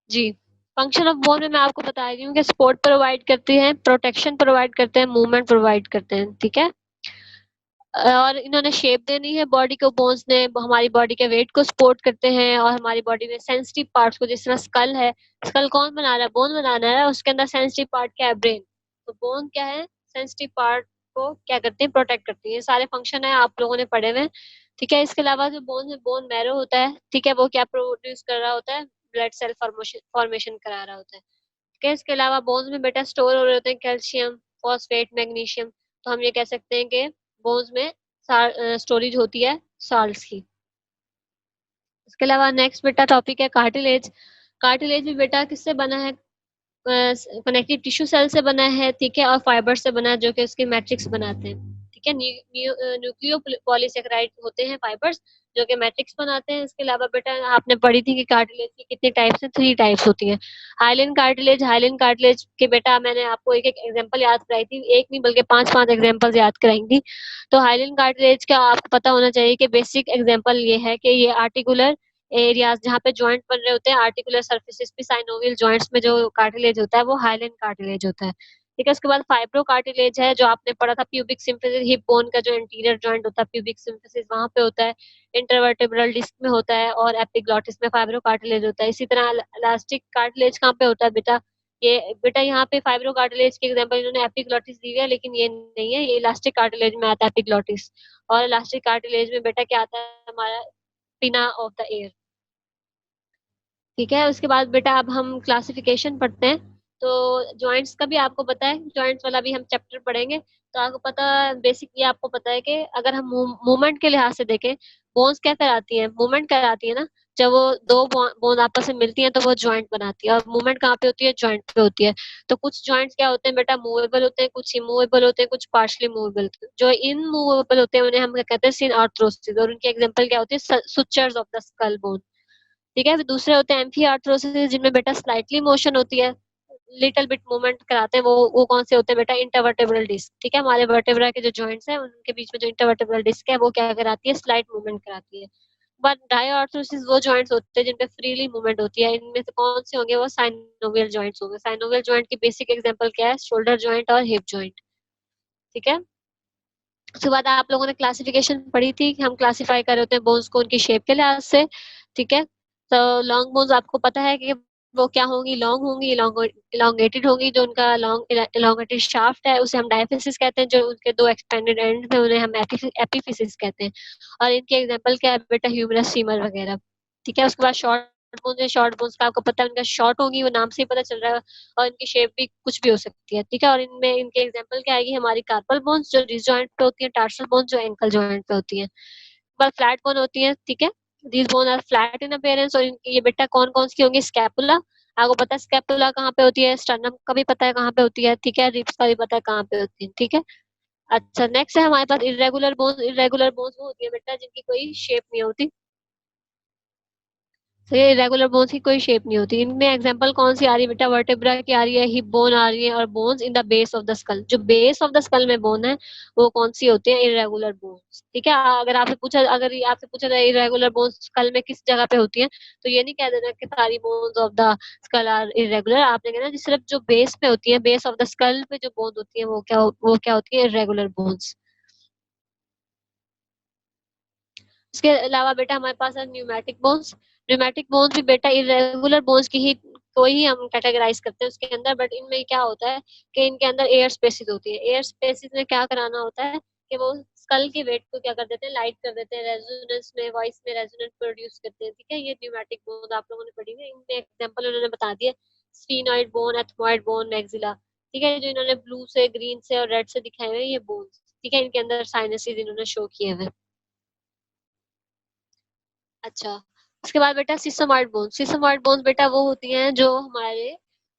Ji, function of bone में मैं आपको बता रही हूँ कि सपोर्ट प्रोवाइड करते हैं, प्रोटेक्शन प्रोवाइड करते हैं, मूवमेंट प्रोवाइड करते हैं, ठीक है। और इन्होंने शेप देनी है बॉडी को, बोन्स ने हमारी बॉडी के वेट को सपोर्ट करते हैं और हमारी बॉडी में सेंसिटिव पार्ट्स को, जिस तरह स्कल है, स्कल कौन बना रहा है, बोन बनाना है, उसके अंदर सेंसिटिव पार्ट क्या है, ब्रेन। तो बोन क्या है, सेंसिटिव पार्ट को क्या करती है, प्रोटेक्ट करती है। सारे फंक्शन है आप लोगों ने पढ़े हुए, ठीक है। इसके अलावा जो बोन है, बोन मैरो होता है, ठीक है, वो क्या प्रोड्यूस कर रहा होता है, ब्लड सेल फॉर्मेशन करा रहा होता है, ठीक है। इसके अलावा बोन्स में बेटा स्टोर हो रहे होते हैं कैल्शियम, फॉस्फेट, मैग्नीशियम। तो हम ये कह सकते हैं कि बोन्स में स्टोरेज होती है साल्ट्स की। इसके अलावा नेक्स्ट बेटा टॉपिक है कार्टिलेज। कार्टिलेज भी बेटा किससे बना है, कनेक्टिव टिश्यू सेल से बना है, ठीक है, और फाइबर से बना है, जो कि उसके मैट्रिक्स बनाते हैं, ठीक है। न्यूक्लियो पॉलीसेकेराइड होते हैं फाइबर्स, जो कि मैट्रिक्स बनाते हैं। इसके अलावा बेटा आपने पढ़ी थी कि कार्टिलेज की कितने टाइप्स हैं, 3 टाइप्स होती हैं। हाइलिन कार्टिलेज, हाइलिन कार्टिलेज के बेटा मैंने आपको एक एक एग्जांपल याद कराई थी, एक नहीं बल्कि 5-5 एग्जांपल्स याद कराई थी। तो हाइलिन कार्टिलेज का आपको पता होना चाहिए कि बेसिक एग्जांपल ये है कि ये आर्टिकुलर एरियाज जहाँ पे जॉइंट बन रहे होते हैं, आर्टिकुलर सर्फेसिस पे, साइनोवियल जॉइंट्स में जो कार्टिलेज होता है वो हाइलाइन कार्टिलेज होता है, ठीक है। उसके बाद फाइब्रो कार्टिलेज है, जो आपने पढ़ा था प्यूबिक सिम्फिसिस, हिप बोन का जो इंटीरियर जॉइंट होता है प्यूबिक सिम्फिसिस, वहां पे होता है। इंटरवर्टेब्रल डिस्क में होता है और एपिग्लॉटिस में फाइब्रो कार्टिलेज होता है। इसी तरह इलास्टिक कार्टिलेज कहाँ पे होता है बेटा, ये बेटा यहाँ पे फाइब्रो कार्टिलेज के एग्जांपल इन्होंने एपिग्लॉटिस दी है, लेकिन ये नहीं है, ये इलास्टिक कार्टिलेज में आता है एपिग्लॉटिस। और इलास्टिक कार्टिलेज में बेटा क्या आता है, हमारा पिना ऑफ द एयर, ठीक है। उसके बाद बेटा अब हम क्लासिफिकेशन पढ़ते हैं। तो जॉइंट्स का भी आपको पता है, जॉइंट्स वाला भी हम चैप्टर पढ़ेंगे। तो आपको पता है, बेसिक ये आपको पता है कि अगर हम मूवमेंट के लिहाज से देखें, बोन्स क्या कराती हैं, मूवमेंट कराती है ना। जब वो दो बोन आपस में मिलती हैं तो वो जॉइंट बनाती है, और मूवमेंट कहाँ पे होती है, जॉइंट पे होती है। तो कुछ जॉइंट्स क्या होते हैं बेटा, मूवेबल होते हैं, कुछ इमूवेबल होते हैं, कुछ पार्शली मूवेबल होते हैं। जो इनमूवेबल होते हैं उन्हें हम क्या कहते हैं, सिन आर्थ्रोसिस, और उनकी एग्जांपल क्या होती है, sutures of the skull bone, ठीक है। फिर दूसरे होते हैं एम्फी आर्थ्रोसिस, जिनमें बेटा स्लाइटली मोशन होती है, लिटिल बिट मूवमेंट कराते हैं। वो कौन से होते हैं बेटा, इंटरवर्टेब्रल डिस्क, ठीक है। हमारे वर्टेब्रा के जो जॉइंट्स हैं उनके बीच में जो इंटरवर्टेब्रल डिस्क है वो क्या कराती है, स्लाइट मूवमेंट कराती है। बट डायआर्थ्रोसिस वो जॉइंट्स होते हैं जिनपे फ्रीली मूवमेंट होती है। इनमें से कौन से होंगे, वो साइनोवियल जॉइंट्स होंगे। साइनोवियल जॉइंट की बेसिक एग्जांपल क्या है, शोल्डर जॉइंट और हिप जॉइंट, ठीक है। उसके बाद आप लोगों ने क्लासिफिकेशन पढ़ी थी कि हम क्लासिफाई कर रहे होते हैं बोन्स को उनकी शेप के लिहाज से, ठीक है। तो लॉन्ग बोन्स आपको पता है कि वो क्या होंगी, लॉन्ग होंगी, इलोंगेटेड होंगी। जो उनका लॉन्ग इलोंगेटेड शाफ्ट है उसे हम डायफिसिस कहते हैं, जो उनके 2 एक्सपेंडेड एंड है उन्हें हम एपिफिसिस कहते हैं। और इनके एग्जांपल क्या है बेटा, ह्यूमरस फीमर वगैरह, ठीक है। उसके बाद शॉर्ट बोन्स है, शॉर्ट बोन्स का आपको पता है उनका शॉर्ट होंगी, वो नाम से ही पता चल रहा है, और इनकी शेप भी कुछ भी हो सकती है, ठीक है। और इनमें इनके एग्जांपल क्या आएगी, हमारी कार्पल बोन्स जो रिस्ट जॉइंट पे होती है, टार्सल बोन्स जो एंकल जॉइंट पे होती है, पर फ्लैट बोन होती है, ठीक है। These bone are flat in appearance. और इनकी ये बेटा कौन कौन सी होंगी, स्कैपुला, आपको पता है स्कैपुला कहाँ पे होती है, स्टर्नम का भी पता है कहाँ पे होती है, ठीक है, रिब्स का भी पता है कहाँ पे होती है, ठीक है। अच्छा, नेक्स्ट है हमारे पास इरेगुलर बोन्स। इरेगुलर बोन्स वो होती है बेटा जिनकी कोई शेप नहीं होती, तो ये इरेगुलर बोन्स की कोई शेप नहीं होती। इनमें एग्जांपल कौन सी आ रही है बेटा, वर्टेब्रा की आ रही है, हिप बोन आ रही है, और bones in the base of the school. जो बेस ऑफ द स्कल में बोन है वो कौन सी होती है, इरेगुलर बोन्स, ठीक है। अगर ये आपसे पूछा जाए इरेगुलर बोन्स स्कल में किस जगह पे होती है, तो ये नहीं कह देना कि सारी bones of the skull are irregular. आपने कहना सिर्फ जो बेस पे होती है, बेस ऑफ द स्कल पे जो बोन होती है वो क्या होती है, इरेगुलर बोन्स। इसके अलावा बेटा हमारे पास है न्यूमेटिक बोन्स। न्यूमेटिक बोन्स भी बेटा इरेगुलर बोन्स की ही को ही हम कैटेगराइज करते हैं उसके अंदर, बट इनमें क्या होता है कि इनके अंदर एयर स्पेसिस होती है। एयर स्पेसिस में क्या कराना होता है कि वो स्कल के वेट को क्या कर देते हैं, लाइट कर देते हैं, रेजोनेंस में, वॉइस में रेजोनेंस प्रोड्यूस करते हैं, ठीक है। ये न्यूमेटिक बोन आप लोगों ने पढ़ी है, इनमें एग्जांपल उन्होंने बता दिया, sphenoid bone, ethmoid bone, maxilla, ठीक है। जो इन्होंने ब्लू से, ग्रीन से और रेड से दिखाए हुए ये बोन्स, ठीक है, इनके अंदर साइनसेस इन्होंने शो किए हुए। अच्छा, उसके बाद बेटा सिसोमॉइड बोन्स। सिसोमॉइड बोन्स बेटा वो होती हैं जो हमारे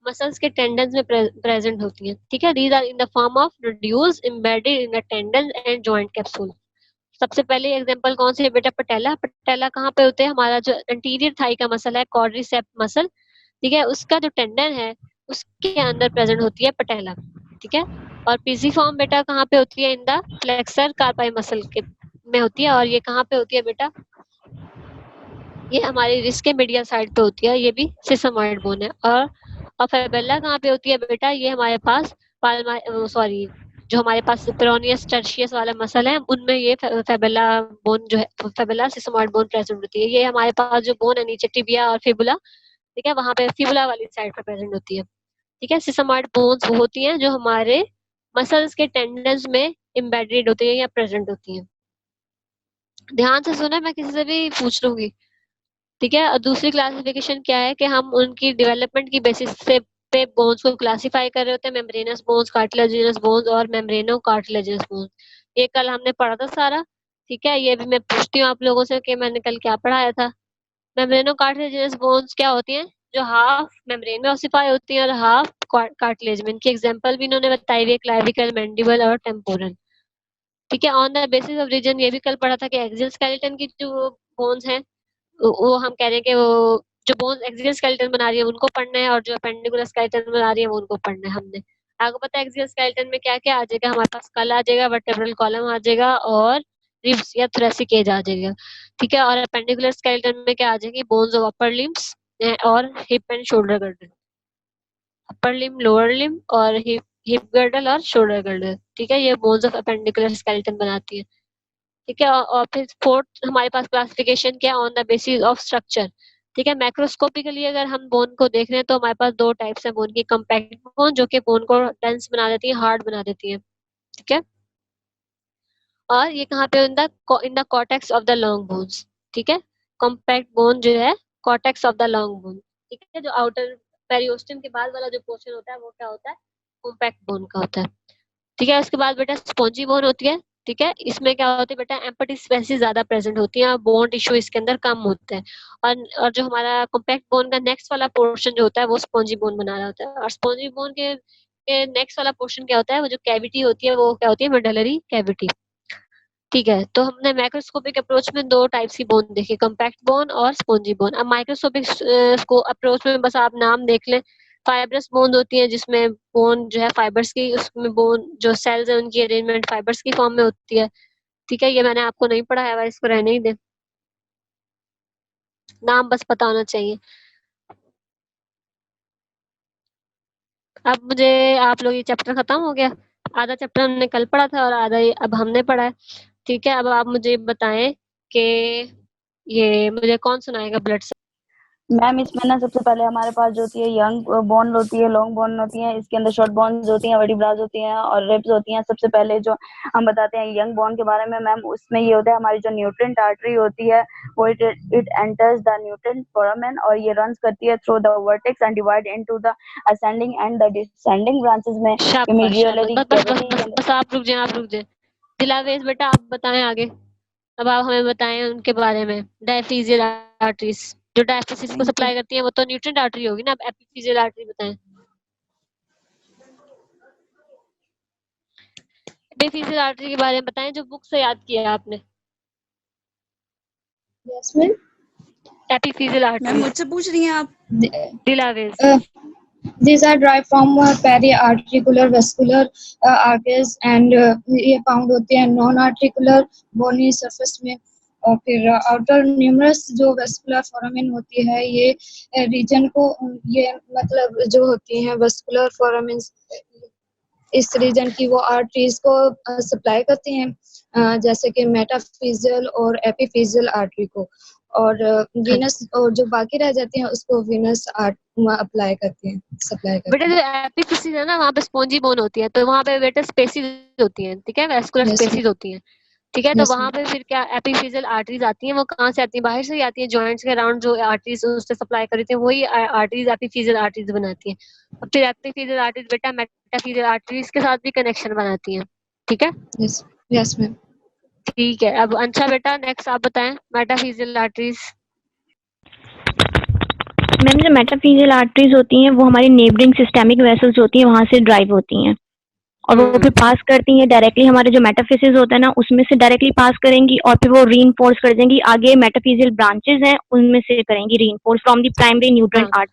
मसल्स के टेंडन्स में प्रेजेंट होती हैं, ठीक है। These are in the form of reduce embedded in the tendon and joint capsule. सबसे पहले एग्जांपल कौन सी है बेटा, पटेला। पटेला कहाँ पे होते हैं, हमारा जो एंटीरियर थाई का मसल है, क्वाड्रिसेप मसल, ठीक है, उसका जो टेंडन है उसके अंदर प्रेजेंट होती है पटेला, ठीक है। और पीजीफॉर्म बेटा कहाँ पे होती है, इन द फ्लेक्सर कार्पाई मसल के में होती है, और ये कहाँ पे होती है बेटा, ये हमारी रिस्ट के मीडियल साइड पे होती है, ये भी सिसमॉइड बोन है। और फेबेला कहाँ पे होती है बेटा? ये हमारे पास सॉरी, जो हमारे पास पेरोनियस टर्शियस वाला मसल है उनमें ये फेबेला बोन जो है, फेबेला सिसमॉइड बोन प्रेजेंट होती है। ये हमारे पास जो बोन है नीचे टिबिया और फिबुला, ठीक है, वहां पे फिबुला वाली साइड पे प्रेजेंट होती है। ठीक है, सिसमॉइड बोन्स वो होती हैं जो हमारे मसल्स के टेंडन्स में एम्बेडेड होती है या प्रेजेंट होती है। ध्यान से सुना, मैं किसी से भी पूछ लूंगी, ठीक है। और दूसरी क्लासिफिकेशन क्या है कि हम उनकी डेवलपमेंट की बेसिस से पे बोन्स को क्लासिफाई कर रहे होते हैं, मेम्ब्रेनस बोन्स, कार्टिलेजिनस बोन्स और मेम्ब्रेनो कार्टिलेजिनस बोन्स। ये कल हमने पढ़ा था सारा, ठीक है। ये भी मैं पूछती हूँ आप लोगों से कि मैंने कल क्या पढ़ाया था। मेम्ब्रेनो कार्टिलेजिनस बोन्स क्या होती हैं? जो हाफ मेम्ब्रेन में ऑसिफाई होती हैं और हाफ कार्टिलेज में। इनकी एग्जांपल भी इन्होंने बताई हुई है, क्लाविकल, मैंडिबल और टेम्पोरल। ठीक है, on the basis of region ये भी कल पढ़ा था कि एक्सियल स्केलेटन की जो बोन्स हैं वो हम कह रहे हैं कि वो जो बोन्स एक्सियल स्केलेटन बना रही है उनको पढ़ना है, और जो अपेंडिकुलर स्केलेटन बना रही है वो उनको पढ़ना है हमने। आपको पता है एक्सियल स्केलेटन में क्या क्या आ जाएगा? हमारे पास स्कल आ जाएगा, वर्टेब्रल कॉलम आ जाएगा और रिब्स या थोरेसिक एज आ जाएगा। ठीक है, और अपेंडिकुलर स्केलेटन में क्या आ जाएगी? बोन्स ऑफ अपर लिम्स और hip and shoulder girdle, upper limb, lower limb और हिप हिप गर्डल और शोल्डर गर्डल। ठीक है, ये बोन्स ऑफ अपेंडिकुलर स्केलेटन बनाती है। ठीक है, और फिर फोर्थ हमारे पास क्लासिफिकेशन क्या? On the basis of structure. ठीक है, मैक्रोस्कोपिकली अगर हम बोन को देख रहे हैं तो हमारे पास दो टाइप्स है बोन की। कम्पैक्ट बोन जो कि बोन को डेंस बना देती है, हार्ड बना देती है। ठीक है, और ये कहाँ पे? In the cortex of the long bones. ठीक है, कॉम्पैक्ट बोन जो है cortex of the long bone. ठीक है, जो आउटर पेरियोस्टम के बाद वाला जो पोर्शन होता है वो क्या होता है? कॉम्पैक्ट बोन का होता है। ठीक है, उसके बाद बेटा स्पॉन्जी बोन होती है। ठीक है, इसमें क्या होती है बेटा? एम्पटी स्पेसीज ज्यादा प्रेजेंट होती है, बोन टिश्यू इसके अंदर कम होता है। और जो हमारा कॉम्पैक्ट बोन का नेक्स्ट वाला पोर्शन जो होता है वो स्पॉन्जी बोन बना रहा होता है। और स्पॉन्जी बोन के नेक्स्ट वाला पोर्शन क्या होता है? वो जो कैविटी होती है वो क्या होती है? Medullary cavity. ठीक है, तो हमने माइक्रोस्कोपिक अप्रोच में दो टाइप्स की बोन देखी, कॉम्पैक्ट बोन और स्पॉन्जी बोन। अब माइक्रोस्कोपिक को अप्रोच में बस आप नाम देख लें। फाइब्रस बोन होती है जिसमें बोन जो है फाइबर्स की, उसमें बोन जो सेल्स है उनकी अरेंजमेंट फाइबर्स की फॉर्म में होती है। ठीक है, ये मैंने आपको नहीं पढ़ाया हुआ, इसको रहने ही दे, नाम बस पता होना चाहिए। अब मुझे आप लोग, ये चैप्टर खत्म हो गया, आधा चैप्टर हमने कल पढ़ा था और आधा अब हमने पढ़ा है। ठीक है, अब आप मुझे बताएं कि ये मुझे कौन सुनाएगा ब्लड। मैम इसमें ना सबसे पहले हमारे पास जो होती है यंग बोन होती है, लॉन्ग बोन होती है, इसके अंदर शॉर्ट बोन्स होती हैं, वर्टिब्रास होती हैं और रिब्स होती हैं। सबसे पहले जो हम बताते हैं यंग बोन के बारे में मैम, उसमें ये होता है हमारी जो न्यूट्रेंट आर्टरी होती है वो it enters the nutrient foramen और ये रन्स करती है through the vertex and divide into the ascending and the descending branches में शाबाश शाबाश, इमीडिएटली बस बस बस कैविटी बस बस, आप रुक जाए, आप रुक जाए। दिलावेज बेटा आप बताएं आगे। अब आप हमें बताएं उनके बारे में। डायफिजियल आर्टरीज जो डायफिसिस को सप्लाई करती है वो तो न्यूट्रेंट आर्टरी होगी ना। अब एपिफिजियल आर्टरी बताएं। एपिफिजियल आर्टरी के बारे में बताएं जो बुक से याद किया है आपने। Yes ma'am. Epiphyseal ma'am artery मुझसे पूछ रही हैं आप? दिलावेज। These are derived from periarticular vascular arteries and ये फाउंड होते हैं नॉन आर्टिकुलर बोनी सरफेस में। और फिर आउटर न्यूमरस जो वेस्कुलर फोरामेन होती है ये रीजन को, ये मतलब जो होती हैं वेस्कुलर फोरामेन इस रीजन की वो आर्टरीज को सप्लाई करती हैं, जैसे कि मेटाफिजियल और एपिफिजियल आर्टरी को, और वीनस और जो बाकी रह जाती हैं उसको वीनस आर्ट अप्लाई करती हैं, सप्लाई करती बेटा जो एपिफिसिस है ना वहाँ पे स्पॉन्जी बोन होती है, तो वहाँ पे बेटा स्पेसीज होती हैं। ठीक है, वेस्कुलर Yes, स्पेसीज होती हैं। ठीक है, तो yes, वहां पे फिर क्या एपिफिजियल आर्टरीज आती हैं। वो कहाँ से आती हैं? बाहर से ही आती हैं, जॉइंट्स के अराउंड जो आर्टरीज उससे सप्लाई करती हैं वही आर्टरीज एपिफिजियल आर्टरीज बनाती हैं। और फिर एपिफिजियल आर्टरीज बेटा मेटाफिजियल आर्टरीज के साथ भी कनेक्शन बनाती हैं। ठीक है, yes, yes मैम। ठीक है। अब अच्छा बेटा नेक्स्ट आप बताएं मेटाफिजियल आर्टरीज। मैम जो मेटाफिजियल आर्टरीज होती हैं वो हमारी नेबरिंग सिस्टेमिक वेसल्स होती हैं वहां से ड्राइव होती हैं और वो फिर पास करती हैं डायरेक्टली हमारे जो मेटाफिसिस होता है ना उसमें से डायरेक्टली पास करेंगी और फिर वो रीइंफोर्स कर देंगी आगे मेटाफिजियल ब्रांचेस हैं उनमें से करेंगी reinforce from the primary nutrient art.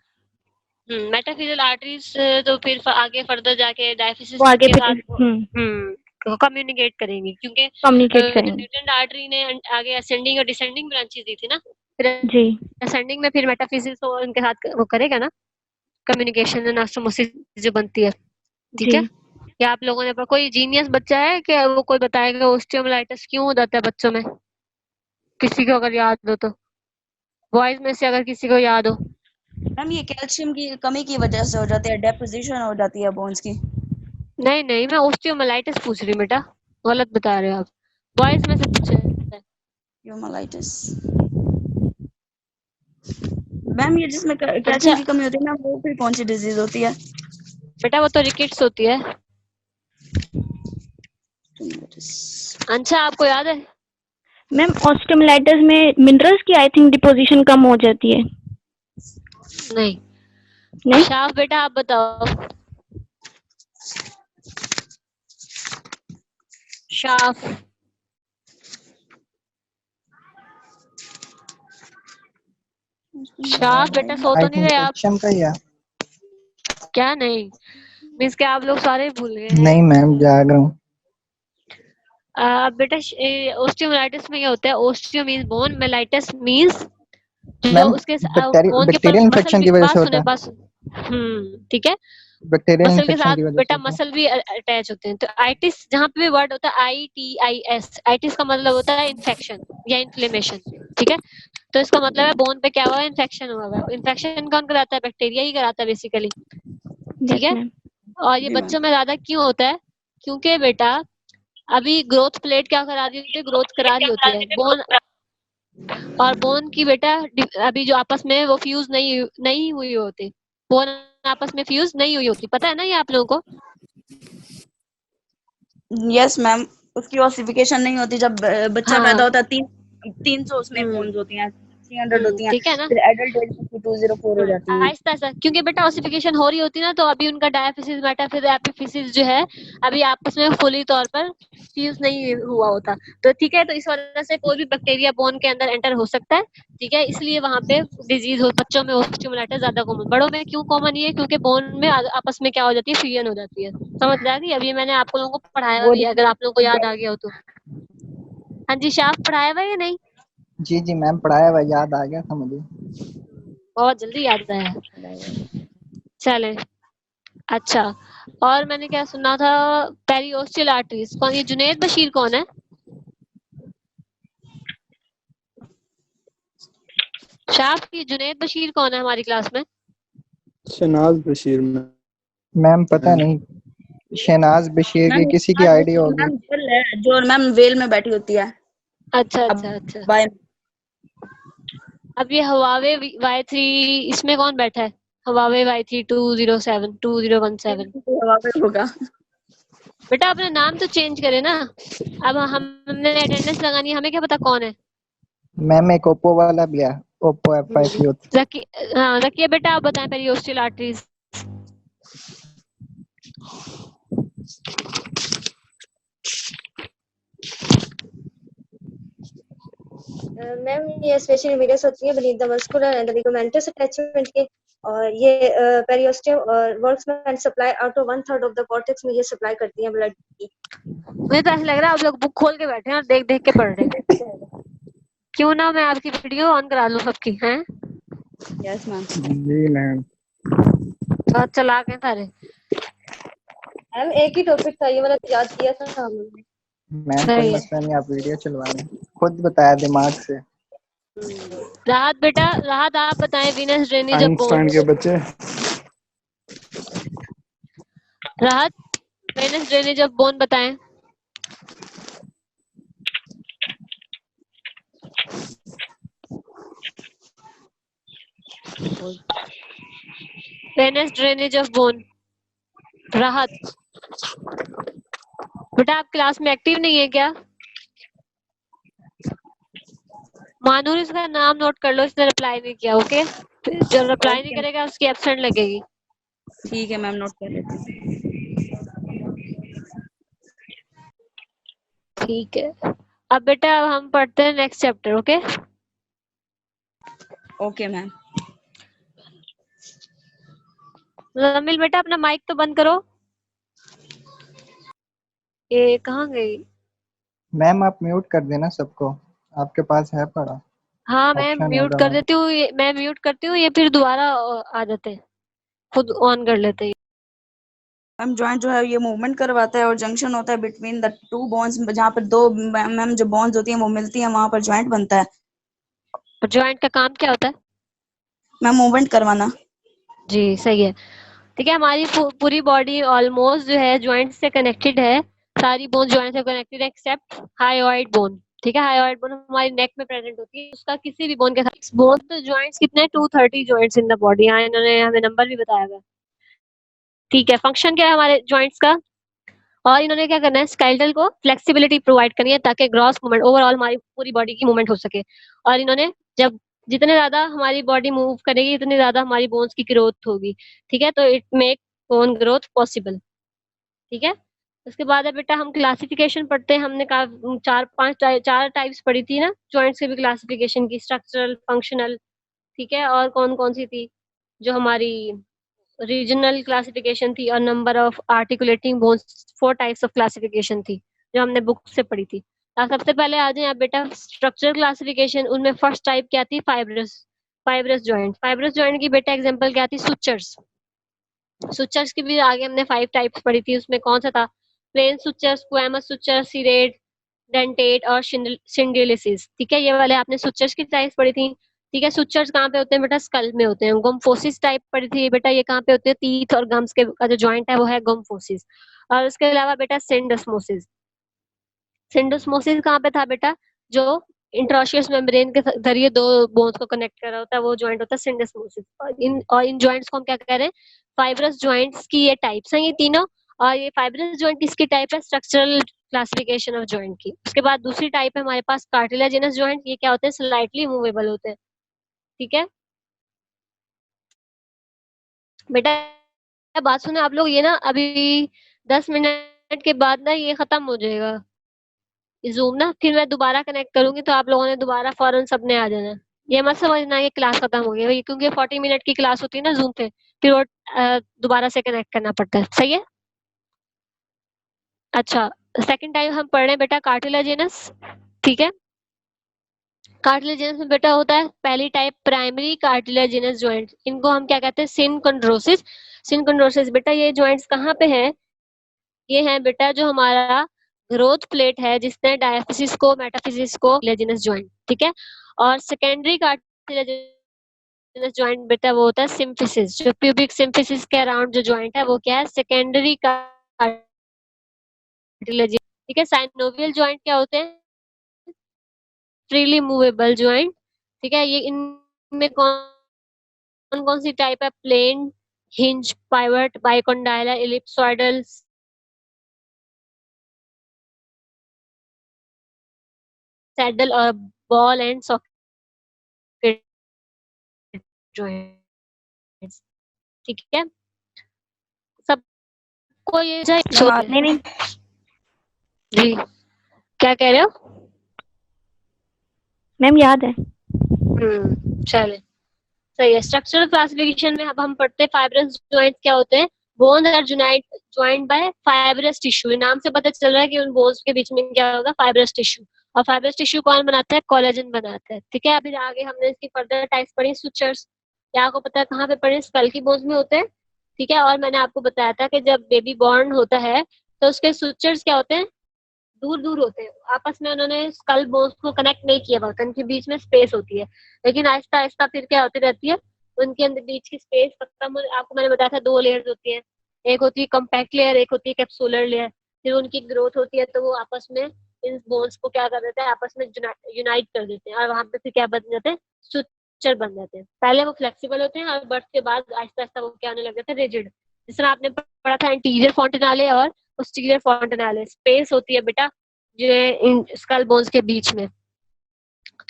मेटाफिजियल arteries तो फिर आगे फर्दर जाके डायफिसिस वो आगे के फिर साथ कम्युनिकेट करेंगी, क्योंकि कम्युनिकेट जो करेंगी। न्यूट्रेंट आर्टरी ने आगे असेंडिंग और डिसेंडिंग ब्रांचेस दी थी ना। फिर जी असेंडिंग में फिर मेटाफिजिक्स और उनके साथ वो करेगा ना, कम्युनिकेशन एंड ऑस्मोसिस जो बनती है, ठीक जी। है। या आप लोगों ने पर कोई जीनियस बच्चा है कि वो कोई बताएगा ओस्टियोमाइलाइटिस क्यों हो जाता है बच्चों में, किसी को अगर याद हो तो, बॉयज में से अगर किसी को याद हो। मैम ये कैल्शियम की कमी की वजह से हो जाती है, डेपोजिशन हो जाती है बोन्स की। नहीं नहीं, मैं ओस्टियोमाइलाइटिस पूछ रही हूँ बेटा, गलत बता रहे हो आप, बॉयज में से पूछ रहे हैं। ह्यूमोलाइटिस मैम, ये जिसमें अच्छा कैल्शियम की कमी होती है ना, वो फिर कौन सी डिजीज होती है? बेटा वो तो रिकेट्स होती है। अच्छा आपको याद है? मैम ऑस्टियोमाइलाइटिस में मिनरल्स की आई थिंक डिपोजिशन कम हो जाती है। नहीं। नहीं। शाफ बेटा आप बताओ। शाफ। शाफ बेटा सो आई तो नहीं थिंक रहे आप? कैल्शियम का ही है। क्या नहीं, मीन्स के आप लोग सारे भूल गए हैं। नहीं मैम, जाग रहा हूँ। बेटा ओस्टियोमाइलाइटिस में क्या होता है, osteo means bone, mellitus means जो मैम उसके बोन के बैक्टीरियल मसल इन्फेक्शन के की वजह से पास होता होने है। पास। ठीक है। बैक्टीरियल मसल के इन्फेक्शन साथ की वजह से बेटा होता है। मसल भी अटैच होते हैं, तो आइटिस जहाँ पे भी वर्ड होता है ITIS, आइटिस का मतलब होता है इन्फेक्शन या इन्फ्लेमेशन, ठीक है। तो इसका मतलब है बोन पे क्या हुआ है, इन्फेक्शन हुआ है। इन्फेक्शन कौन कराता है, बैक्टीरिया ही कराता है बेसिकली, ठीक यस है। मैम। और ये जी मैम। बच्चों में ज्यादा क्यों होता है, क्योंकि बेटा अभी ग्रोथ प्लेट क्या करा रही होती है, ग्रोथ करा रही होती है बोन, और बोन की बेटा अभी जो आपस में वो फ्यूज नहीं नहीं हुई होती, बोन आपस में फ्यूज नहीं हुई होती, पता है ना ये आप लोगों को? यस मैम, उसकी ऑसिफिकेशन नहीं होती जब बच्चा पैदा हाँ। होता है। 300 उसमें बोन्स होती हैं, 300 होती हैं, ठीक है ना। फिर एडल्ट एज में 204 हो जाती हैं। आहिस्ता आहिस्ता, क्योंकि बेटा ऑसिफिकेशन हो रही होती ना, तो अभी उनका डायफिसिस मेटाफिसिस एपिफिसिस जो है अभी आपस में फुली तौर पर फ्यूज नहीं हुआ होता, तो ठीक है। तो इस वजह से कोई भी बैक्टीरिया बोन के अंदर एंटर हो सकता है, ठीक है। इसलिए वहां पे डिजीज हो, बच्चों में ओस्टियोमाइलाइटिस ज्यादा कॉमन, बड़ों में क्यों कॉमन ये है, क्योंकि बोन में आपस में क्या हो जाती है, फ्यूजन हो जाती है। समझ आ गई? अभी मैंने आप लोगों को पढ़ाया वो भी है, अगर आप लोगों को याद आ गया हो तो। हाँ जी, शाफ पढ़ाया हुआ है या नहीं? जी जी मैम, पढ़ाया हुआ याद आ गया था मुझे। बहुत जल्दी याद आया। चले। अच्छा, और मैंने क्या सुना था, पेरियोस्टल आर्टरीज कौन, ये जुनैद बशीर कौन है? शाफ की जुनैद बशीर कौन है हमारी क्लास में? शहनाज बशीर में। मैम पता नहीं, शहनाज बशीर की मैम किसी की आईडिया होगी। मैम वेल है, जो मैम वेल में बैठी होती है। अच्छा अब अच्छा अच्छा। बाय अब ये हवावे Y3 इसमें कौन बैठा है, हवावे Y3 207 2017? हवा पे होगा। बेटा अपना नाम तो चेंज करे ना, अब हमने अटेंडेंस लगानी है, हमें क्या पता कौन है। मैम एक ओप्पो वाला भी है, ओप्पो F5 यूथ। जकी, हाँ जकिया बेटा आप बताएं पेरियोस्टल आर्टरीज। मैम ये स्पेशल वीडियोस होती है beneath the muscular and the ligamentous attachment के, और ये पेरियोस्टियम और works and supply out of 1/3 of the cortex में ये सप्लाई करती है ब्लड की। मुझे तो ऐसा लग रहा है आप लोग बुक खोल के बैठे हैं और देख देख के पढ़ रहे हैं। क्यों ना मैं आपकी वीडियो ऑन करा लूं सबकी, हैं? Yes ma'am. जी मैम। बहुत चालाक हैं सारे। मैम एक ही टॉपिक था ये वाला, तो याद किया था हमने। मैम कोई सही है। मसला नहीं, आप वीडियो चलवा लें, खुद बताया दिमाग से। राहत बेटा, राहत आप बताएं Venus drainage of Einstein bones. के बच्चे। राहत, वीनस ड्रेनेज ऑफ बोन बताएं। Venus drainage of bone. राहत बेटा आप क्लास में एक्टिव नहीं है क्या? मानूर इसका नाम नोट कर लो, इसने रिप्लाई नहीं किया, ओके। जो रिप्लाई नहीं करेगा उसकी एब्सेंट लगेगी। ठीक है मैम, नोट कर लेते हैं। ठीक है। अब बेटा हम पढ़ते हैं next chapter, okay. Okay ma'am. Jamil बेटा अपना माइक तो बंद करो। ये कहाँ गई? मैम आप म्यूट कर देना सबको, आपके पास है पढ़ा। हाँ मैं ऑप्शन है म्यूट कर दोनों। देती हूँ, मैं म्यूट करती हूँ, ये फिर दोबारा आ जाते हैं, खुद ऑन कर लेते हैं। मैम जॉइंट जो है ये मूवमेंट करवाता है और जंक्शन होता है बिटवीन द टू बॉन्ड्स, जहाँ पर दो मैम जो बॉन्ड्स होती हैं वो मिलती हैं, वहां पर जॉइंट बनता है। और जॉइंट का काम क्या होता है? मैम मूवमेंट करवाना। जी सही है। ठीक है, हमारी पूरी बॉडी ऑलमोस्ट जो है जॉइंट से कनेक्टेड है, सारी बोन जॉइंट से कनेक्टेड है एक्सेप्ट हायोइड बोन। ठीक है, हायोइड बोन हमारी नेक में प्रेजेंट होती है, उसका किसी भी बोन के साथ बोन तो जॉइंट्स कितने 230 जॉइंट्स इन द बॉडी, यहाँ इन्होंने हमें नंबर भी बताया हुआ है। ठीक है, फंक्शन क्या है हमारे जॉइंट्स का, और इन्होंने क्या करना है, स्केलेटल को फ्लेक्सिबिलिटी प्रोवाइड करनी है ताकि ग्रॉस मूवमेंट ओवरऑल हमारी पूरी बॉडी की मूवमेंट हो सके। और इन्होंने जब जितने ज्यादा हमारी बॉडी मूव करेगी उतनी ज्यादा हमारी बोन्स की ग्रोथ होगी। ठीक है, तो it make bone growth possible. ठीक है, उसके बाद है बेटा हम क्लासिफिकेशन पढ़ते हैं। हमने कहा चार टाइप्स पढ़ी थी ना जॉइंट्स की भी क्लासिफिकेशन की, स्ट्रक्चरल, फंक्शनल। ठीक है, और कौन कौन सी थी, जो हमारी रीजनल क्लासिफिकेशन थी, और number of articulating bones, 4 types of classification थी जो हमने बुक से पढ़ी थी। सबसे पहले आ जाए आप बेटा स्ट्रक्चरल क्लासिफिकेशन, उनमें फर्स्ट टाइप क्या थी, fibrous. Fibrous joint, fibrous joint की बेटा एग्जांपल क्या थी, सुचर्स। सुचर्स की भी आगे हमने 5 टाइप्स पढ़ी थी, उसमें कौन सा था, प्लेन सुचर्स, स्क्वैमस सुचर्स, सीरेट, डेंटेट और सिंडिलिसिस। ठीक है, ये वाले आपने सुचर्स की टाइप्स पढ़ी थी। ठीक है, सुचर्स कहाँ पे होते हैं बेटा, स्कल में होते हैं। गम्फोसिस टाइप पढ़ी थी बेटा, ये कहाँ पे होते हैं, टीथ और गम्स के का जो जॉइंट है वो है गम्फोसिस। और उसके अलावा बेटा सिंडस्मोसिस। सिंडोस्मोसिस कहाँ पे था बेटा, जो इंट्रोशियस मेम्ब्रेन के जरिए दो बोन्स को कनेक्ट कर रहा होता है, वो जॉइंट होता है सिंडोस्मोसिस। और इन जॉइंट्स को हम क्या कह रहे हैं, फाइब्रस जॉइंट्स की ये टाइप्स हैं ये तीनों। और ये फाइब्रस जॉइंट किसकी टाइप है, स्ट्रक्चरल क्लासिफिकेशन ऑफ जॉइंट की। उसके बाद दूसरी टाइप है हमारे पास कार्टिलेजिनस जॉइंट, ये क्या होते हैं, स्लाइटली मूवेबल होते हैं। ठीक है बेटा, बात सुने आप लोग, ये ना अभी 10 मिनट के बाद ना ये खत्म हो जाएगा जूम ना, फिर मैं दोबारा कनेक्ट करूंगी तो आप लोगों ने दोबारा फौरन सबने आ जाना। ये मत समझना ये क्लास खत्म हो गई, क्योंकि 40 मिनट की क्लास होती है ना जूम पे, फिर वो दोबारा से कनेक्ट करना पड़ता है। सही है, अच्छा। सेकंड टाइम हम पढ़ रहे हैं बेटा कार्टिलेजिनस। ठीक है, कार्टिलेजिनस में बेटा होता है पहली टाइप प्राइमरी कार्टिलेजिनस जॉइंट, इनको हम क्या कहते हैं, सिनकोंड्रोसिस। सिनकोंड्रोसिस बेटा ये जॉइंट्स कहाँ पे है, ये है बेटा जो हमारा ग्रोथ प्लेट है जिसने डायफिसिस को मेटाफिसिस को लेजिनस जॉइंट। ठीक है, और सेकेंडरी कार्टिलेजिनस जॉइंट बेटा वो होता है सिम्फिसिस, जो प्यूबिक सिम्फिसिस के अराउंड जो जॉइंट है वो क्या है, सेकेंडरी कार्टिलेजिनस। ठीक है, साइनोवियल जॉइंट क्या होते हैं, फ्रीली मूवेबल जॉइंट। ठीक है, ये इनमें कौन कौन सी टाइप है, प्लेन, हिंज, पाइवट, बाइकोंडाइलर, इलिप्सॉइडल, सैडल और बॉल एंड सॉकेट जॉइंट्स। ठीक है, सबको ये नहीं नहीं, जी क्या कह रहे हो, मैम याद है। चले सही है। स्ट्रक्चरल क्लासिफिकेशन में अब हम पढ़ते हैं फाइब्रस जॉइंट्स क्या होते हैं, bones are joint by fibrous tissue. नाम से पता चल रहा है कि उन बोन्स के बीच में क्या होगा, फाइब्रस टिश्यू। और फाइब्रस टिश्यू कौन बनाता है, कोलेजन बनाता है। ठीक है, अभी आगे हमने इसकी फर्दर टाइप्स पढ़ी, सुचर्स, क्या आपको पता है कहाँ पे पढ़े, स्कल की बोन्स में होते हैं। ठीक है, और मैंने आपको बताया था कि जब बेबी बॉर्न होता है तो उसके सुचर्स क्या होते हैं, दूर दूर होते हैं, आपस में उन्होंने स्कल बोन्स को कनेक्ट नहीं किया हुआ, उनके बीच में स्पेस होती है, लेकिन आहिस्ता आहिस्ता फिर क्या होती रहती है, उनके अंदर बीच की स्पेस खत्म। आपको मैंने बताया था 2 लेयर्स होती है, एक होती है कम्पैक्ट लेयर, एक होती है कैप्सुलर लेयर। फिर उनकी ग्रोथ होती है तो वो आपस में इन बोन्स को क्या कर देते हैं, आपस में यूनाइट कर देते हैं, और वहां पे फिर क्या बन जाते हैं, स्ट्रक्चर बन जाते हैं। पहले वो फ्लेक्सिबल होते हैं और बर्थ के बाद आहिस्ता आहिस्ता वो क्या होने लग जाते हैं, रिजिड। जिस तरह आपने पढ़ा था एंटीरियर फॉन्टेनाले और पोस्टीरियर फॉन्टेनाले, स्पेस होती है बेटा जो है इन स्कल बोन्स के बीच में।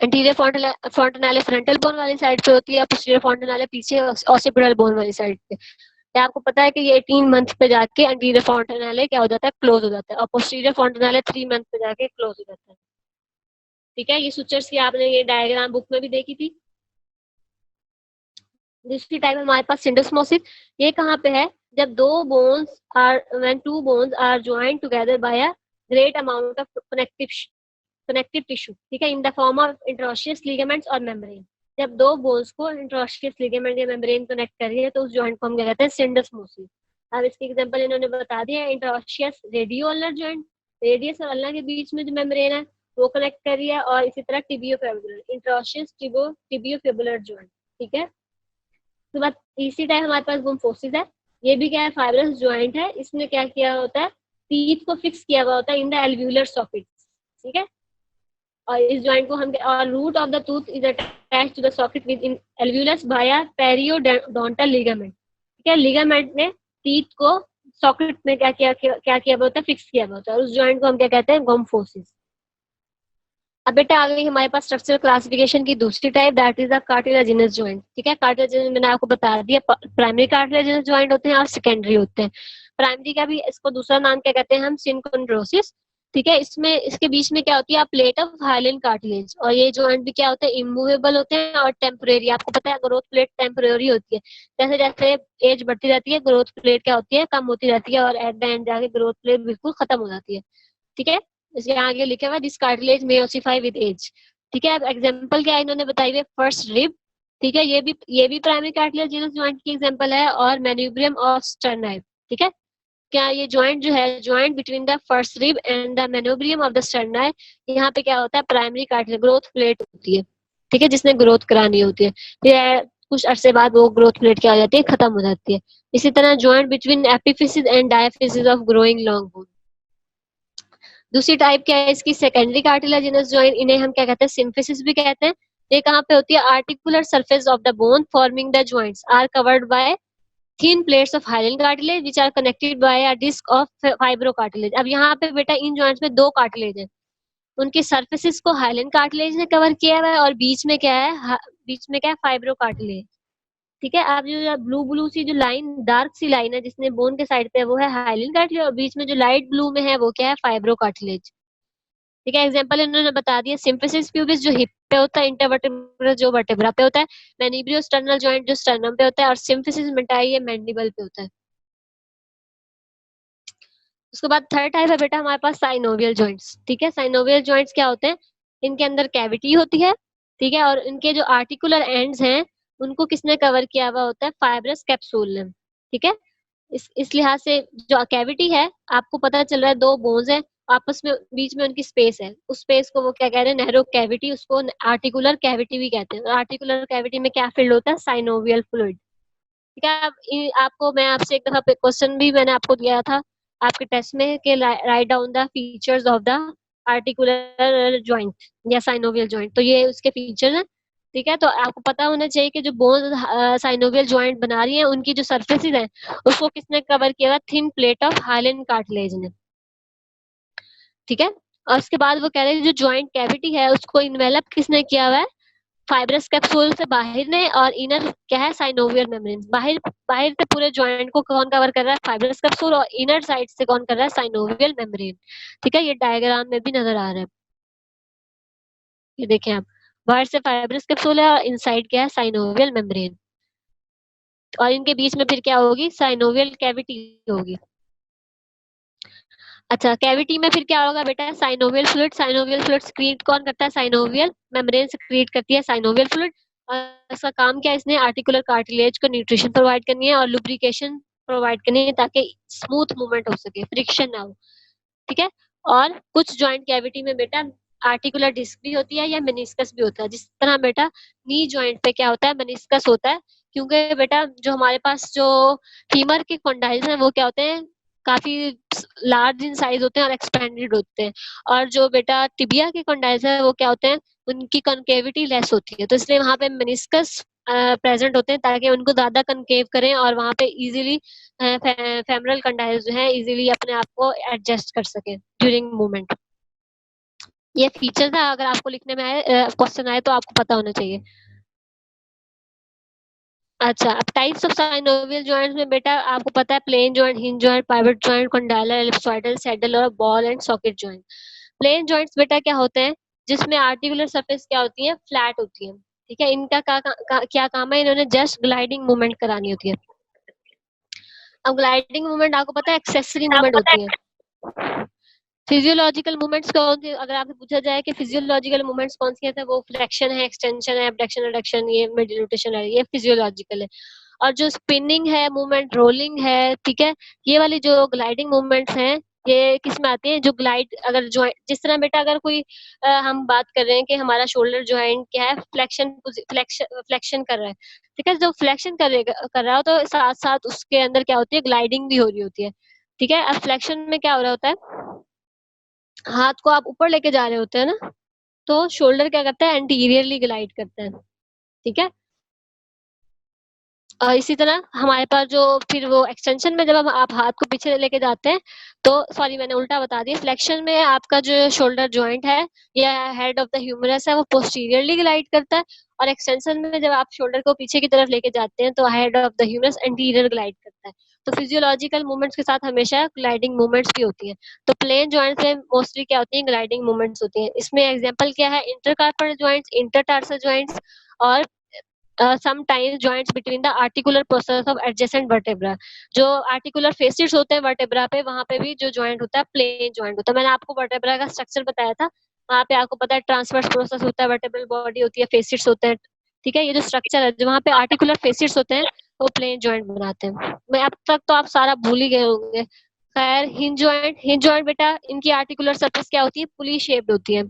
एंटीरियर फॉन्टेनाले फ्रंटल बोन वाली साइड पे होती है, पोस्टीरियर फॉन्टेनाले पीछे ऑसिपिटल बोन वाली साइड पे। क्या आपको पता है कि ये 18 मंथ पे जाके एंटीरियर फॉन्टेनाले क्या हो जाता है, क्लोज हो जाता है, और पोस्टीरियर फॉन्टेनाले 3 मंथ पे जाके क्लोज हो जाता है। ठीक है, ये सुचर्स की आपने ये डायग्राम बुक में भी देखी थी। दूसरी टाइप हमारे पास सिंडोस्मोसिस, ये कहाँ पे है, जब when two bones are joined together by a great amount of connective connective tissue, ठीक है, in the form of interosseous ligaments और मेम्ब्रेन। जब दो बोन्स को इंटरऑस्शियस लिगामेंट या मेम्ब्रेन कनेक्ट कर रही है तो उस जॉइंट को हम क्या कहते हैं, सिंडोस्मोसिस। अब इसकी एग्जांपल इन्होंने बता दिया, इंटरऑस्शियस रेडियो-अल्नर जॉइंट, रेडियस और अल्नर के बीच में जो मेम्ब्रेन है वो कनेक्ट कर रही है, और इसी तरह टिबियोफिबुलर, इंटरऑस्शियस टिबियोफिबुलर जॉइंट, ठीक है। उसके बाद इसी टाइप हमारे पास गुम्फोसिस है, ये भी क्या है, फाइब्रस जॉइंट है, इसमें क्या किया होता है, टीथ को फिक्स किया हुआ होता है इन द एल्व्यूलर सॉकेट, ठीक है, और इस जॉइंट को हम, और root of the tooth is attached to the socket within alveolus via periodontal ligament, ठीक है, लिगामेंट ने टीथ को सॉकेट में क्या किया हुआ होता है, फिक्स किया हुआ होता है, और उस जॉइंट को हम क्या कहते हैं, गुम्फोसिस। अब बेटा आ गई हमारे पास स्ट्रक्चरल क्लासिफिकेशन की दूसरी type, that is the cartilaginous joint, ठीक है। कार्टिलेजिनस मैंने आपको बता दिया, प्राइमरी कार्टिलेजिनस जॉइंट होते हैं और सेकेंडरी होते हैं। प्राइमरी का भी इसको दूसरा नाम क्या कहते हैं हम, सिनकोंड्रोसिस, ठीक है। इसमें इसके बीच में क्या होती है, प्लेट ऑफ हाइलेन कार्टिलेज, और ये जॉइंट भी क्या होते हैं, इमूवेबल होते हैं और टेम्परेरी। आपको पता है ग्रोथ प्लेट टेम्परेरी होती है, जैसे जैसे एज बढ़ती रहती है ग्रोथ प्लेट क्या होती है, कम होती रहती है, और एट द एंड जाके ग्रोथ प्लेट बिल्कुल खत्म हो जाती है, ठीक है। इसके आगे लिखा हुआ है this cartilage may ossify with age, ठीक है। अब एग्जांपल क्या इन्होंने बताई है, फर्स्ट रिब, ठीक है, ये भी प्राइमरी कार्टिलेजिनस जॉइंट की एग्जांपल है, और मैन्यूब्रियम ऑफ स्टर्नाई, ठीक है। क्या ये जॉइंट जो है, joint between the first rib end the manubrium of the स्टर्नाई, यहाँ पे क्या होता है, प्राइमरी कार्टिलेज ग्रोथ प्लेट होती है, ठीक है, जिसने ग्रोथ करानी होती है, फिर कुछ अरसे बाद वो ग्रोथ प्लेट क्या हो जाती है, खत्म हो जाती है। इसी तरह joint between epiphysis and diaphysis of growing long bone. दूसरी टाइप क्या है इसकी, सेकेंडरी कार्टिलेजिनस जॉइंट, इन्हें हम क्या कहते हैं, सिम्फिसिस भी कहते हैं। ये कहाँ पे होती है, articular surface of the bone forming the joints are covered by thin plates of hyaline cartilage which are connected by a disc of fibrocartilage। अब यहाँ पे बेटा इन जॉइंट्स में दो कार्टिलेज है, उनकी सरफेसेस को हाइलिन कार्टिलेज ने कवर किया हुआ है, और बीच में क्या है, बीच में क्या है, फाइब्रो कार्टिलेज, ठीक है। अब जो ब्लू ब्लू सी जो लाइन, डार्क सी लाइन है जिसने बोन के साइड पे है, वो है हाइलिन कार्टिलेज, और बीच में जो लाइट ब्लू में है वो क्या है, फाइब्रो कार्टिलेज, ठीक है। एग्जांपल इन्होंने बता दिया, सिम्फिसिस प्यूबिस जो हिप पे होता है, इंटरवर्टेब्रल जो वर्टेब्रा पे होता है, मैनिब्रियो स्टर्नल जॉइंट जो स्टर्नम पे होता है, और सिम्फिसिस मेंटाई ये मैंडिबल पे होता है। उसके बाद थर्ड टाइप है बेटा हमारे पास साइनोवियल जॉइंट्स, ठीक है। साइनोवियल जॉइंट्स क्या होते हैं, इनके अंदर कैविटी होती है, ठीक है, और इनके जो आर्टिकुलर एंड्स हैं उनको किसने कवर किया हुआ होता है, फाइब्रस कैप्सूल ने, ठीक है। इस लिहाज से जो कैविटी है, आपको पता चल रहा है दो बोन्स है, आपस में बीच में उनकी स्पेस है, उस स्पेस को वो क्या कह रहे हैं, नैरो कैविटी, उसको आर्टिकुलर कैविटी भी कहते हैं। आर्टिकुलर कैविटी में क्या फिल्ड होता है, साइनोवियल फ्लूइड, ठीक है। आपको मैं आपसे एक दफा क्वेश्चन भी मैंने आपको दिया था आपके टेस्ट में कि write down the features of the articular joint या साइनोवियल जॉइंट, तो ये उसके फीचर्स हैं, ठीक है। तो आपको पता होना चाहिए कि जो बोन साइनोवियल जॉइंट बना रही है उनकी जो सर्फेसिस है उसको किसने कवर किया हुआ, thin plate of hyaline cartilage ने, ठीक है। और उसके बाद वो कह रहे हैं जो जॉइंट कैविटी है उसको इन्वेलप किसने किया हुआ है, फाइब्रस कैप्सूल से बाहर ने, और इनर क्या है, साइनोवियल मेम्ब्रेन। बाहर बाहर से पूरे जॉइंट को कौन कवर कर रहा है, फाइब्रस कैप्सूल, और इनर साइड से कौन कर रहा है, साइनोवियल मेम्ब्रेन, ठीक है। ये डायग्राम में भी नजर आ रहा है, ये देखें आप, बाहर से फाइब्रस कैप्सूल है और इनसाइड क्या है, साइनोवियल मेम्ब्रेन, और इनके बीच में फिर क्या होगी, साइनोवियल कैविटी होगी। अच्छा, कैविटी में फिर क्या होगा बेटा, synovial fluid, synovial fluid secrete कौन करता है, साइनोवियल मेम्ब्रेन सक्रीट करती है साइनोवियल फ्लूइड, और इसका काम क्या है, इसने आर्टिकुलर कार्टिलेज को न्यूट्रिशन प्रोवाइड करनी है और लुब्रिकेशन प्रोवाइड करनी है ताकि स्मूथ मूवमेंट हो सके, फ्रिक्शन ना हो, ठीक है। और कुछ जॉइंट कैविटी में बेटा आर्टिकुलर डिस्क भी होती है या मेनिस्कस भी होता है, जिस तरह बेटा नी जॉइंट पे क्या होता है, मेनिस्कस होता है, क्योंकि बेटा जो हमारे पास जो फीमर के कॉन्डाइल्स हैं वो क्या होते हैं, काफी लार्ज इन साइज होते हैं और एक्सपेंडेड होते हैं, और जो बेटा टिबिया के कॉन्डाइल्स है वो क्या होते हैं, उनकी कॉन्केविटी लेस होती है, तो इसलिए वहां पे मेनिस्कस प्रेजेंट होते हैं ताकि उनको ज्यादा कनकेव करें और वहां पे इजीली फेमरल कंडाइल्स जो है इजीली अपने आप को एडजस्ट कर सके ड्यूरिंग मूवमेंट। ये फीचर था, अगर आपको लिखने में आए क्वेश्चन आए तो आपको पता होना चाहिए। अच्छा, अब टाइप्स ऑफ साइनोवियल जॉइंट्स में बेटा आपको पता है plane joint, hinge joint, pivot joint, condylar, ellipsoidal, saddle और ball and socket joint. Plane joints बेटा क्या होते हैं, जिसमें आर्टिकुलर सरफेस क्या होती है, फ्लैट होती है, ठीक है। इनका क्या काम है, इन्होंने जस्ट ग्लाइडिंग मूवमेंट करानी होती है। अब ग्लाइडिंग मूवमेंट आपको पता है एक्सेसरी मूवमेंट होती है, फिजियोलॉजिकल मूवमेंट्स कौन थे, अगर आपसे पूछा जाए कि फिजियोलॉजिकल मूवमेंट्स कौन सी है, वो फ्लेक्शन है, एक्सटेंशन है, एब्डक्शन एडक्शन, ये मिड रोटेशन है, ये फिजियोलॉजिकल है। और जो स्पिनिंग है मूवमेंट, रोलिंग है, ठीक है, ये वाली जो ग्लाइडिंग मूवमेंट्स हैं, ये किस में आती है, जो ग्लाइड, अगर जॉइंट जिस तरह बेटा अगर कोई हम बात कर रहे हैं कि हमारा शोल्डर जॉइंट क्या है, फ्लेक्शन कर रहा है, ठीक है, जब फ्लेक्शन कर रहा हो तो साथ साथ उसके अंदर क्या होती है, ग्लाइडिंग भी हो रही होती है, ठीक है। अब फ्लेक्शन में क्या हो रहा होता है, हाथ को आप ऊपर लेके जा रहे होते हैं ना, तो शोल्डर क्या करता है, एंटीरियरली ग्लाइड करता है, ठीक है। इसी तरह हमारे पास जो फिर वो एक्सटेंशन में जब हम आप हाथ को पीछे लेके जाते हैं, तो सॉरी मैंने उल्टा बता दिया, फ्लेक्शन में आपका जो शोल्डर जॉइंट है या हेड ऑफ द ह्यूमरस है वो पोस्टीरियरली ग्लाइड करता है, और एक्सटेंशन में जब आप शोल्डर को पीछे की तरफ लेके जाते हैं तो head of the humerus anterior glide करता है। तो फिजियोलॉजिकल मूवमेंट्स के साथ हमेशा ग्लाइडिंग मूवमेंट्स भी होती है। तो प्लेन जॉइंट्स में मोस्टली क्या होती है, ग्लाइडिंग मूवमेंट्स होती है। इसमें एग्जाम्पल क्या है, इंटरकार्पल जॉइंट्स, इंटरटार्सल जॉइंट्स, और sometimes joints between the articular process of adjacent vertebra। जो आर्टिकुलर फेसिट्स होते हैं वर्टेब्रा पे, वहां पे भी जो जॉइंट होता है प्लेन जॉइंट होता है। मैंने आपको वर्टेब्रा का स्ट्रक्चर बताया था, वहां पे आपको पता है ट्रांसवर्स प्रोसेस होता है, वर्टेब्रल बॉडी होती है, फेसिट्स होते हैं, ठीक है। ये जो स्ट्रक्चर है, जो वहां पे आर्टिकुलर फेसिट्स होते हैं, वो प्लेन जॉइंट बनाते हैं। मैं अब तक तो आप सारा भूल ही गए होंगे। खैर, हिंज जॉइंट बेटा, इनकी आर्टिकुलर सरफेस क्या होती है, पुली शेप्ड होती है,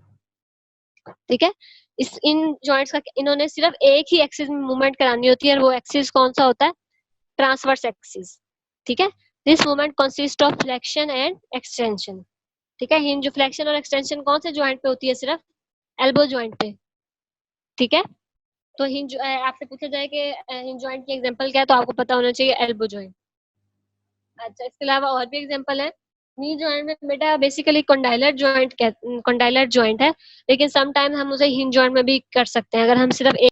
ठीक है। इन जॉइंट्स का इन्होंने सिर्फ एक ही एक्सिस में मूवमेंट करानी होती है, और वो एक्सिस कौन सा होता है, ट्रांसवर्स एक्सिस, ठीक है। This movement consist of flexion and extension, ठीक है। हिंज फ्लेक्शन और एक्सटेंशन कौन से जॉइंट पे होती है, सिर्फ एल्बो जॉइंट पे, ठीक है। तो हिंज आपसे पूछा जाए कि हिंज जॉइंट की एग्जांपल क्या है, तो आपको पता होना चाहिए एल्बो जॉइंट। अच्छा, इसके अलावा और भी एग्जांपल है। नी जॉइंट में बेटा बेसिकली कंडाइलर जॉइंट है, लेकिन सम टाइम हम उसे हिंज जॉइंट में भी कर सकते हैं, अगर हम सिर्फ एक